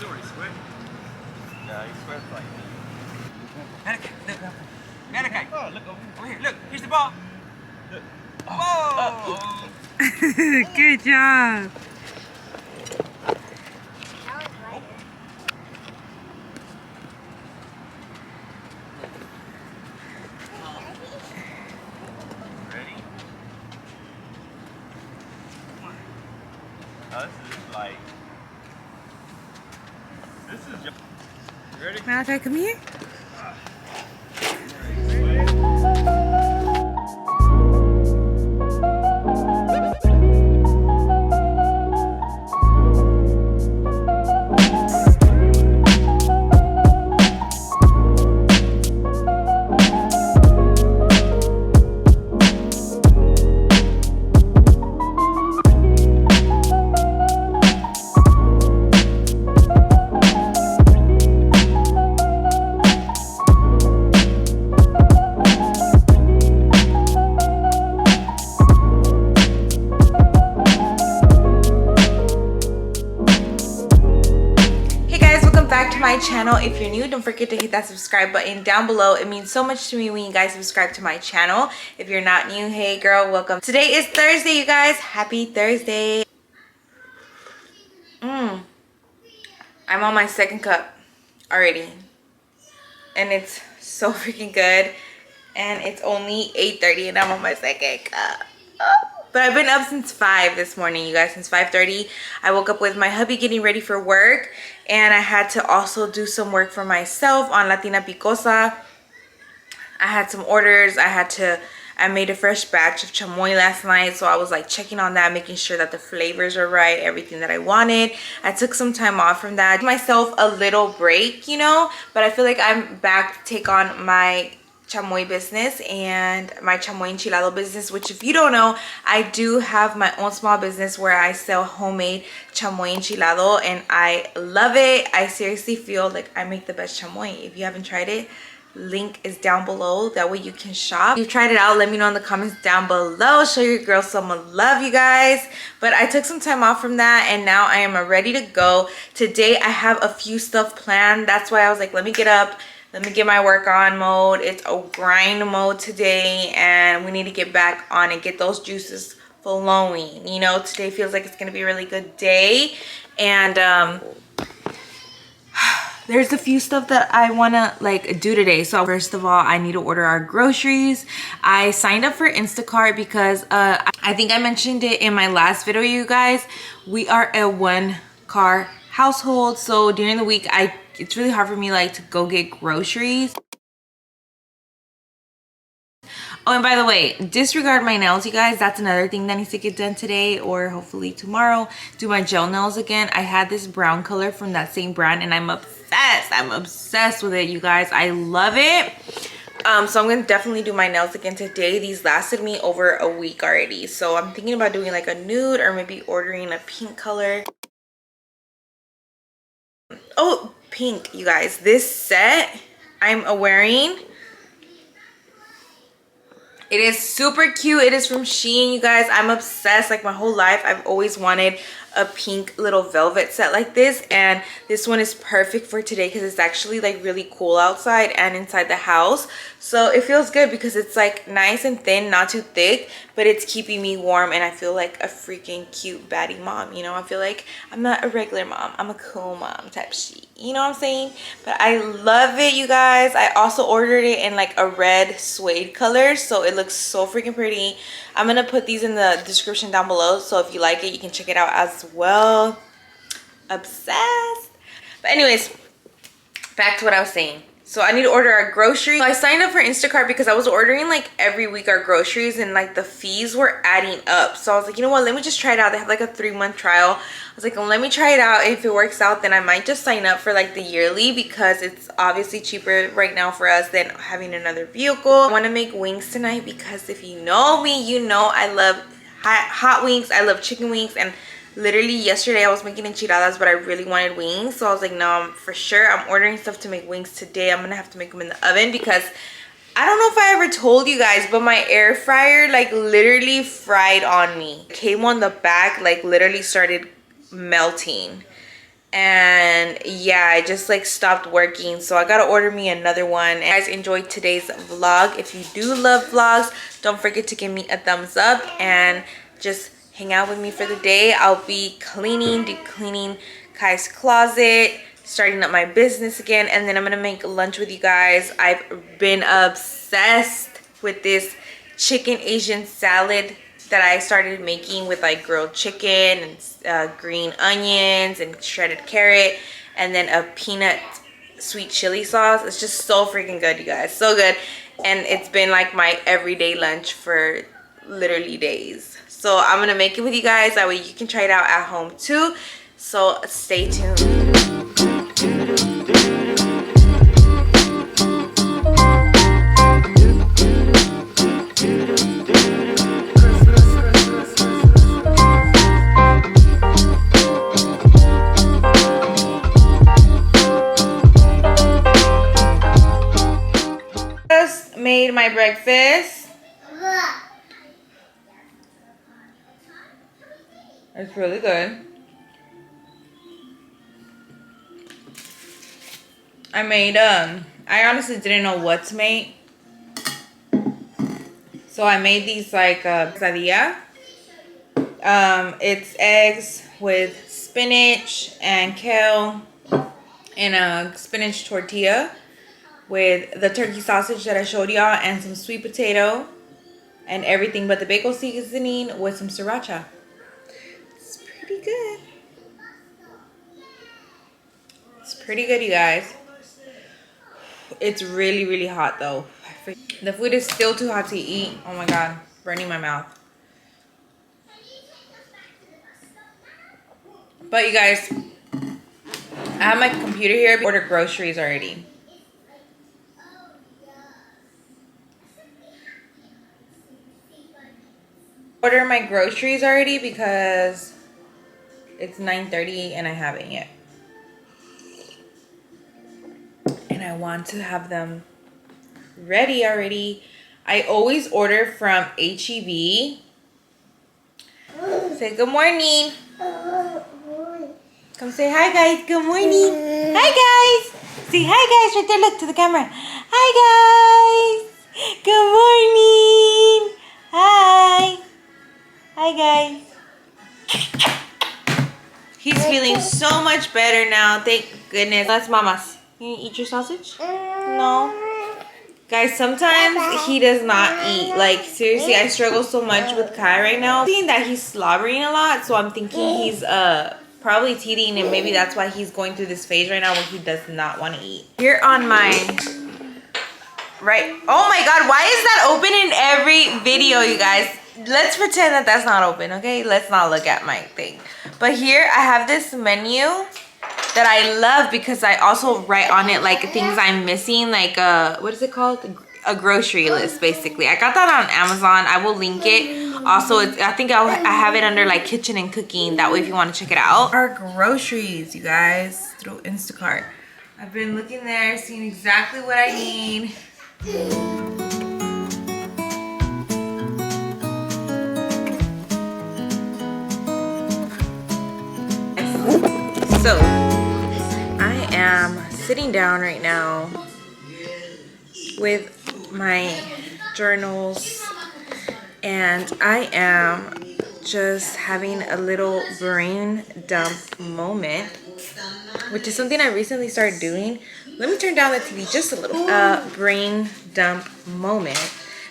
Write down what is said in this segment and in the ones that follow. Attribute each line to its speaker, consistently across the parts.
Speaker 1: Yeah, he sweats like
Speaker 2: Look. Oh, look over here. Look, here's the ball. Look. Whoa!
Speaker 3: Good job.
Speaker 1: Ready? Oh, this is like. This is your. You ready?
Speaker 3: Malachi, come here. Channel. If you're new, don't forget to hit that subscribe button down below. It means so much to me when you guys subscribe to my channel. If you're not new, hey girl, welcome. Today is Thursday, you guys. Happy Thursday. I'm on my second cup already, and it's so freaking good, and it's only 8:30 and I'm on my second cup. But I've been up since 5 this morning, you guys, since 5:30. I woke up with my hubby getting ready for work, and I had to also do some work for myself on Latina Picosa. I had some orders. I made a fresh batch of chamoy last night, so I was like checking on that, making sure that the flavors are right, everything that I wanted. I took some time off from that. Give myself a little break, you know, but I feel like I'm back to take on my chamoy business and my chamoy enchilado business, which, if you don't know, I do have my own small business where I sell homemade chamoy enchilado, and I love it. I seriously feel like I make the best chamoy. If you haven't tried it, link is down below, that way you can shop. If you've tried it out, let me know in the comments down below. Show your girl some love, you guys. But I took some time off from that, and now I am ready to go. Today I have a few stuff planned. That's why I was like, let me get up, let me get my work on mode. It's a grind mode today, and we need to get back on and get those juices flowing. You know, today feels like it's gonna be a really good day, and there's a few stuff that I want to like do today. So first of all, I need to order our groceries. I signed up for Instacart because I think I mentioned it in my last video, you guys. We are a 1-car household, so during the week it's really hard for me like to go get groceries. Oh, and by the way, disregard my nails, you guys. That's another thing that needs to get done today, or hopefully tomorrow. Do my gel nails again. I had this brown color from that same brand, and I'm obsessed. I'm obsessed with it, you guys. I love it. So I'm gonna definitely do my nails again today. These lasted me over a week already, so I'm thinking about doing like a nude or maybe ordering a pink color. Oh, pink, you guys. This set I'm wearing, it is super cute. It is from Shein, you guys. I'm obsessed. Like my whole life, I've always wanted a pink little velvet set like this, and this one is perfect for today because it's actually like really cool outside and inside the house. So it feels good because it's like nice and thin, not too thick, but it's keeping me warm, and I feel like a freaking cute baddie mom. You know, I feel like I'm not a regular mom, I'm a cool mom type shit, you know what I'm saying? But I love it, you guys. I also ordered it in like a red suede color, so it looks so freaking pretty. I'm gonna put these in the description down below, so if you like it, you can check it out as well. Obsessed. But anyways, back to what I was saying. So I need to order our groceries. So I signed up for Instacart because I was ordering like every week our groceries, and like the fees were adding up. So I was like, you know what, let me just try it out. They have like a 3-month trial. I was like, let me try it out. If it works out, then I might just sign up for like the yearly, because it's obviously cheaper right now for us than having another vehicle. I want to make wings tonight because if you know me, you know I love hot wings. I love chicken wings, and literally yesterday I was making enchiladas, but I really wanted wings, so I was like, no, for sure I'm ordering stuff to make wings today. I'm gonna have to make them in the oven because I don't know if I ever told you guys, but my air fryer like literally fried on me. It came on the back, like literally started melting. and yeah, I just like stopped working, so I gotta order me another one. And guys, enjoyed today's vlog. If you do love vlogs, don't forget to give me a thumbs up and just hang out with me for the day. I'll be deep cleaning Kai's closet, starting up my business again, and then I'm gonna make lunch with you guys. I've been obsessed with this chicken Asian salad that I started making with like grilled chicken and green onions and shredded carrot, and then a peanut sweet chili sauce. It's just so freaking good, you guys, so good. And it's been like my everyday lunch for literally days. So I'm gonna make it with you guys, that way you can try it out at home too. So stay tuned. Just made my breakfast. It's really good. I honestly didn't know what to make, so I made these like quesadilla. It's eggs with spinach and kale and a spinach tortilla with the turkey sausage that I showed y'all, and some sweet potato and everything but the bagel seasoning with some sriracha. It's pretty good. It's pretty good, you guys. It's really, really hot though. The food is still too hot to eat. Oh my god, burning my mouth. But you guys, I have my computer here. I ordered groceries already. Order my groceries already because it's 9:30 and I haven't yet. And I want to have them ready already. I always order from HEB. Say good morning. Come say hi, guys. Good morning. Hi, guys. Say hi, guys. Right there. Look to the camera. Hi, guys. Good morning. Hi. Hi, guys. He's feeling so much better now. Thank goodness. That's Mama's. You eat your sausage? No. Guys, sometimes he does not eat. Like, seriously, I struggle so much with Kai right now. I'm seeing that he's slobbering a lot, so I'm thinking he's probably teething, and maybe that's why he's going through this phase right now where he does not want to eat. Here on my right. Oh my god, why is that open in every video, you guys? Let's pretend that that's not open, okay? Let's not look at my thing. But here I have this menu that I love because I also write on it like things I'm missing, like what is it called? A grocery list, basically. I got that on Amazon. I will link it. Also, I think I have it under like kitchen and cooking. That way, if you want to check it out. Our groceries, you guys, through Instacart. I've been looking there, seeing exactly what I need. So, I am sitting down right now with my journals, and I am just having a little brain dump moment, which is something I recently started doing. Let me turn down the TV just a little. Brain dump moment,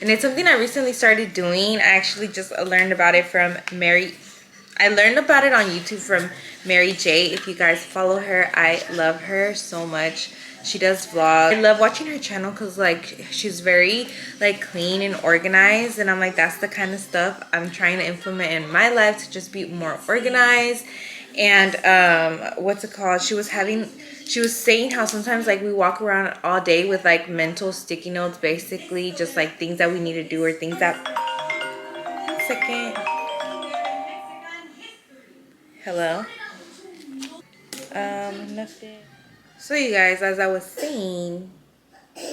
Speaker 3: and it's something I recently started doing. I actually just learned about it from I learned about it on YouTube from Mary J. If you guys follow her, I love her so much. She does vlogs. I love watching her channel because like she's very like clean and organized, and I'm like, that's the kind of stuff I'm trying to implement in my life to just be more organized. And what's it called? She was saying how sometimes like we walk around all day with like mental sticky notes, basically just like things that we need to do or things that hello. Nothing. So you guys, as I was saying,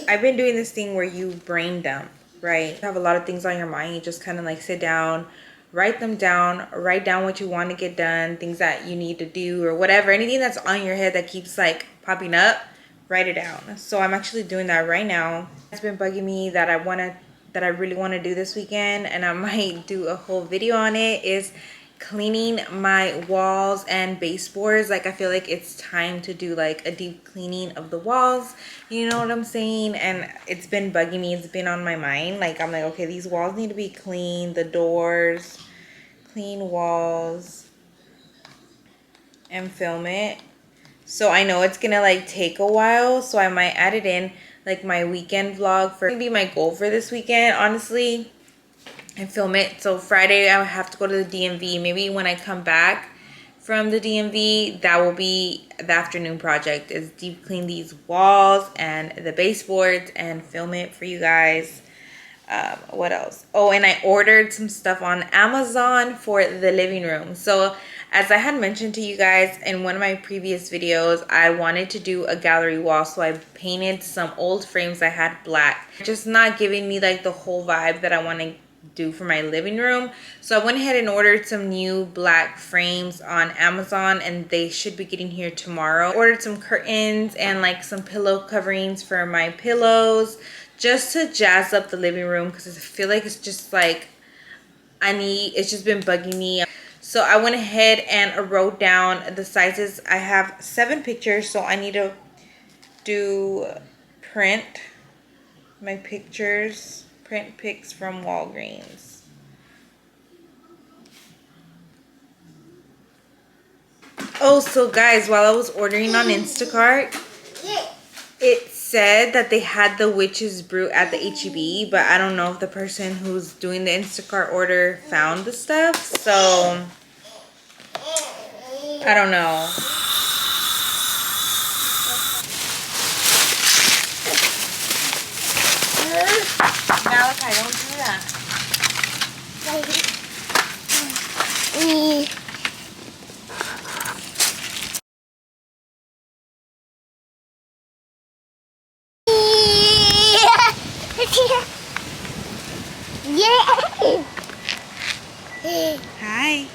Speaker 3: I've been doing this thing where you brain dump, right? You have a lot of things on your mind. You just kind of like sit down, write them down. Write down what you want to get done, things that you need to do or whatever. Anything that's on your head that keeps like popping up, write it down. So I'm actually doing that right now. It's been bugging me that I really want to do this weekend, and I might do a whole video on it, is cleaning my walls and baseboards. Like I feel like it's time to do like a deep cleaning of the walls, you know what I'm saying? And it's been bugging me, it's been on my mind. Like I'm like, okay, these walls need to be clean, the doors, clean walls, and film it. So I know it's gonna like take a while, so I might add it in like my weekend vlog. For gonna be my goal for this weekend, honestly, and film it. So Friday I have to go to the DMV. Maybe when I come back from the DMV, that will be the afternoon project, is deep clean these walls and the baseboards and film it for you guys. What else? Oh, and I ordered some stuff on Amazon for the living room. So as I had mentioned to you guys in one of my previous videos, I wanted to do a gallery wall, so I painted some old frames I had black. Just not giving me like the whole vibe that I want to do for my living room. So I went ahead and ordered some new black frames on Amazon, and they should be getting here tomorrow. Ordered some curtains and like some pillow coverings for my pillows, just to jazz up the living room, because I feel like it's just like it's just been bugging me. So I went ahead and wrote down the sizes. I have 7 pictures, so I need to print my pictures, print pics from Walgreens. Oh, so guys, while I was ordering on Instacart, it said that they had the Witch's Brew at the H-E-B, but I don't know if the person who's doing the Instacart order found the stuff, so I don't know. Malachi, don't do that. Hi.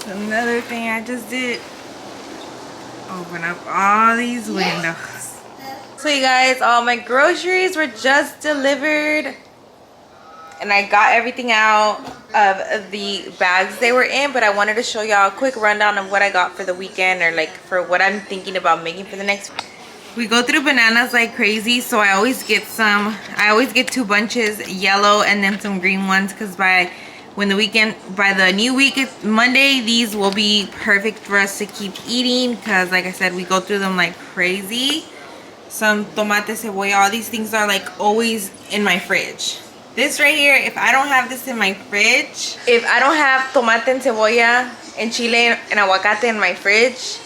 Speaker 3: Another thing I just did, open up all these windows. So you guys, all my groceries were just delivered, and I got everything out of the bags they were in, but I wanted to show y'all a quick rundown of what I got for the weekend, or like for what I'm thinking about making for the next. We go through bananas like crazy, so I always get 2 bunches, yellow and then some green ones, because by the new week is Monday, these will be perfect for us to keep eating, because like I said, we go through them like crazy. Some tomate, cebolla, all these things are like always in my fridge. This right here, if I don't have this in my fridge, if I don't have tomate and cebolla and chile and aguacate in my fridge,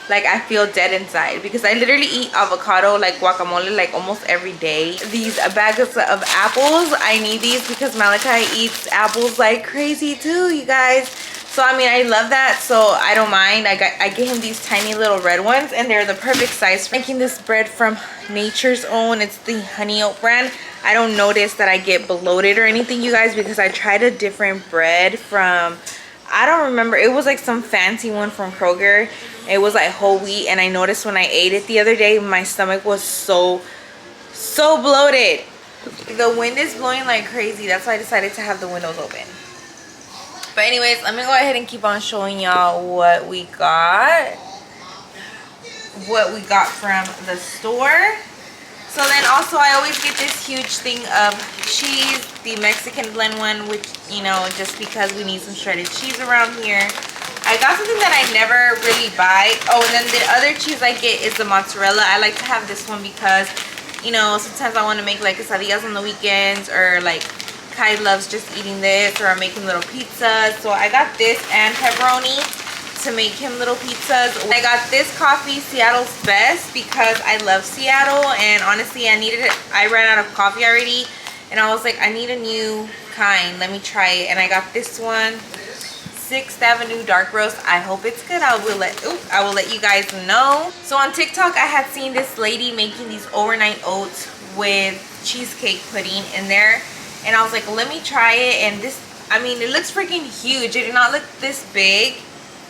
Speaker 3: like I feel dead inside, because I literally eat avocado, like guacamole, like almost every day. These bags of apples, I need these because Malachi eats apples like crazy too, you guys. So I mean, I love that, so I don't mind. I get him these tiny little red ones, and they're the perfect size. Making this bread from Nature's Own. It's the honey oat brand. I don't notice that I get bloated or anything, you guys, because I tried a different bread from, I don't remember, it was like some fancy one from Kroger. It was like whole wheat, and I noticed when I ate it the other day, my stomach was so bloated. The wind is blowing like crazy. That's why I decided to have the windows open. But anyways, let me go ahead and keep on showing y'all what we got from the store. So then also, I always get this huge thing of cheese, the Mexican blend one, which, you know, just because we need some shredded cheese around here. I got something that I never really buy. Oh, and then the other cheese I get is the mozzarella. I like to have this one because, you know, sometimes I want to make like quesadillas on the weekends, or like Kai loves just eating this, or I'm making little pizzas. So I got this and pepperoni to make him little pizzas. I got this coffee, Seattle's Best, because I love Seattle, and honestly I ran out of coffee already, and I was like, I need a new kind, let me try it. And I got this one, 6th Avenue dark roast. I hope it's good. I will let you guys know. So on TikTok, I had seen this lady making these overnight oats with cheesecake pudding in there, and I was like, let me try it. And this, I mean, it looks freaking huge. It did not look this big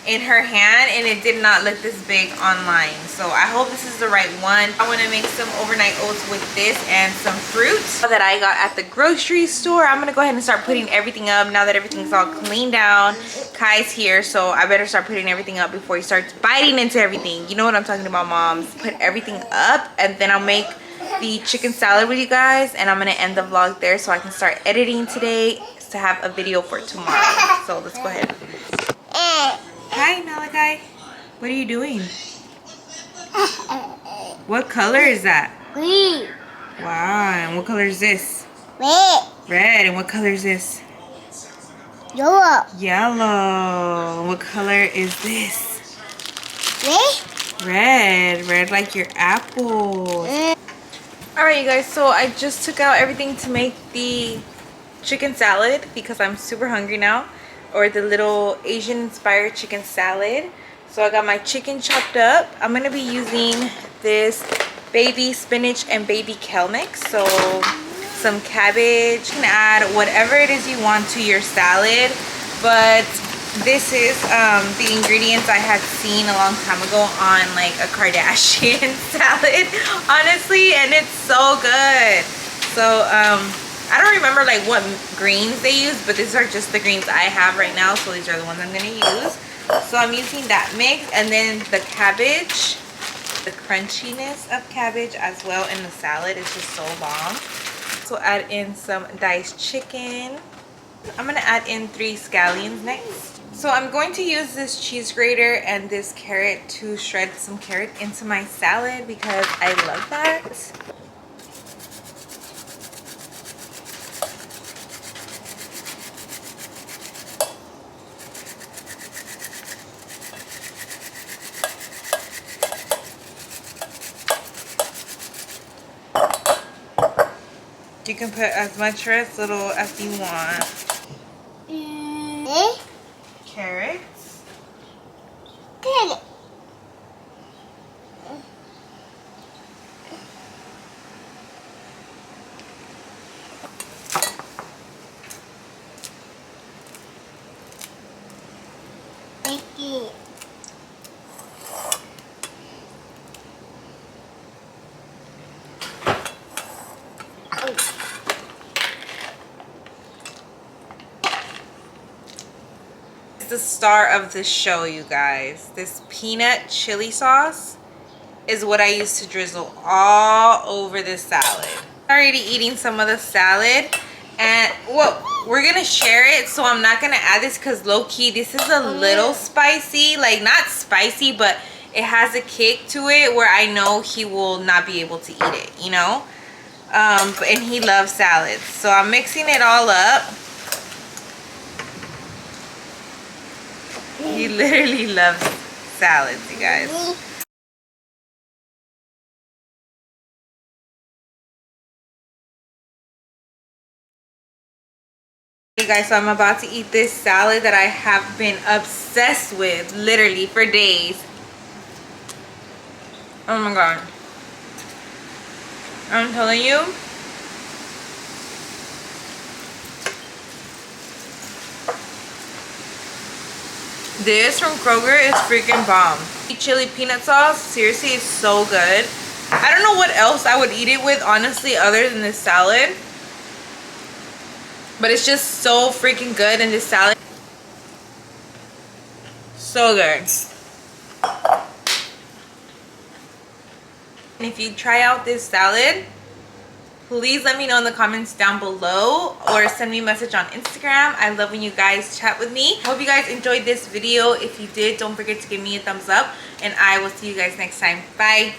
Speaker 3: in her hand, and it did not look this big online. So I hope this is the right one. I want to make some overnight oats with this and some fruit that I got at the grocery store. I'm gonna go ahead and start putting everything up now that everything's all cleaned down. Kai's here, so I better start putting everything up before he starts biting into everything. You know what I'm talking about, moms. Put everything up, and then I'll make the chicken salad with you guys, and I'm gonna end the vlog there so I can start editing today to have a video for tomorrow. So let's go ahead. Hi, Malachi. What are you doing? What color is that?
Speaker 4: Green.
Speaker 3: Wow, and what color is this?
Speaker 4: Red.
Speaker 3: Red. And what color is this?
Speaker 4: Yellow.
Speaker 3: Yellow. And what color is this?
Speaker 4: Red.
Speaker 3: Red. Red like your apple. Alright, you guys, so I just took out everything to make the chicken salad because I'm super hungry now. Or the little Asian inspired chicken salad. So I got my chicken chopped up. I'm gonna be using this baby spinach and baby kale mix. So some cabbage. You can add whatever it is you want to your salad, but this is the ingredients I had seen a long time ago on like a Kardashian salad, honestly, and it's so good. So I don't remember like what greens they use, but these are just the greens I have right now, so these are the ones I'm gonna use. So I'm using that mix, and then the cabbage, the crunchiness of cabbage as well in the salad is just so bomb. So add in some diced chicken. I'm gonna add in 3 scallions next. So I'm going to use this cheese grater and this carrot to shred some carrot into my salad because I love that. You can put as much or as little as you want. Carrots.
Speaker 4: Carrot.
Speaker 3: The star of the show, you guys. This peanut chili sauce is what I used to drizzle all over this salad. I'm already eating some of the salad, and well, we're gonna share it, so I'm not gonna add this because low-key this is a little spicy. Like, not spicy, but it has a kick to it where I know he will not be able to eat it, you know. And he loves salads, so I'm mixing it all up. He literally loves salads, you guys. Hey guys, so I'm about to eat this salad that I have been obsessed with literally for days. Oh my god. I'm telling you. This from Kroger is freaking bomb. Chili peanut sauce, seriously, is so good. I don't know what else I would eat it with, honestly, other than this salad. But it's just so freaking good in this salad. So good. And if you try out this salad, please let me know in the comments down below or send me a message on Instagram. I love when you guys chat with me. Hope you guys enjoyed this video. If you did, don't forget to give me a thumbs up, and I will see you guys next time. Bye.